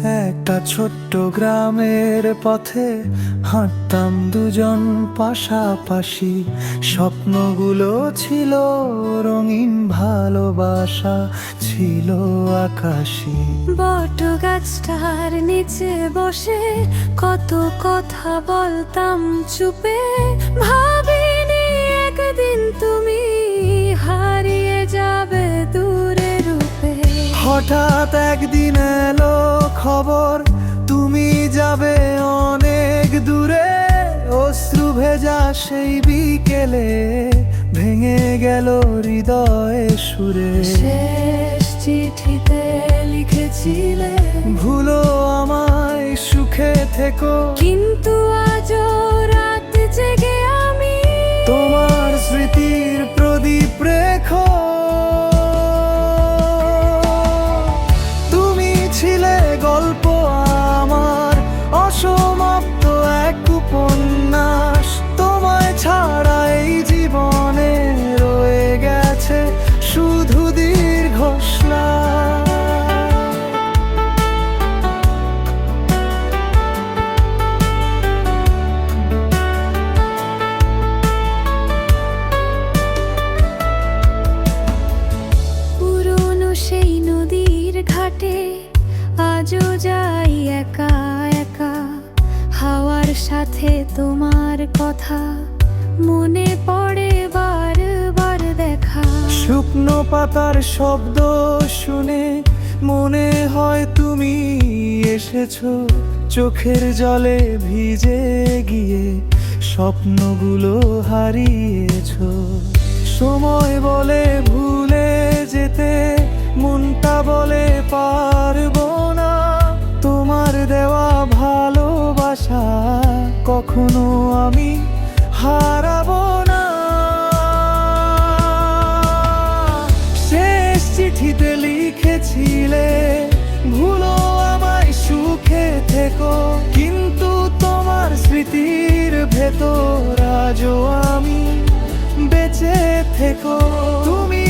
একটা ছোট্ট গ্রামের পথে হাঁটতাম দুজন পাশাপাশি। স্বপ্নগুলো ছিল রঙিন, ভালোবাসা ছিল আকাশী। বট গাছটার নিচে বসে কত কথা বলতাম চুপে, ভাবিনি একদিন তুমি হারিয়ে যাবে দূরে রূপে। হঠাৎ একদিন এলো খবর, তুমি যাবে অনেক দূরে। অশ্রু ভেজা সেই বিকেলে ভেঙে গেল হৃদয়ে সুরে। শেষ চিঠিতে লিখেছিলে ভুলো আমায়, সুখে থেকো, কিন্তু আজও রাত জেগে আমি তোমার স্মৃতির প্রদীপ রেখো। তুমি ছিলে গল্প আমার, অসমাপ্ত এক উপন্যাস। তোমায় ছাড়া এই জীবনে রয়ে গেছে শুধু দীর্ঘশ্বাস। পুরনো সেই নদীর ঘাটে আজও যাই একা একা। হাওয়ার সাথে তোমার কথা মনে পড়ে বারবার দেখা। শুকনো পাতার শব্দ শুনে মনে হয় তুমি এসেছো। চোখের জলে ভিজে গিয়ে স্বপ্নগুলো হারিয়েছো। সময় বলে ভুলে যেতে, মনটা বলে পারবো না। তোমার দেওয়া ভালোবাসা কখনো আমি হারাবো না। শেষ চিঠিতে লিখেছিলে ভুলো আমায়, সুখে থেকো, কিন্তু তোমার স্মৃতির ভেতর আজও আমি বেঁচে থেকো। তুমি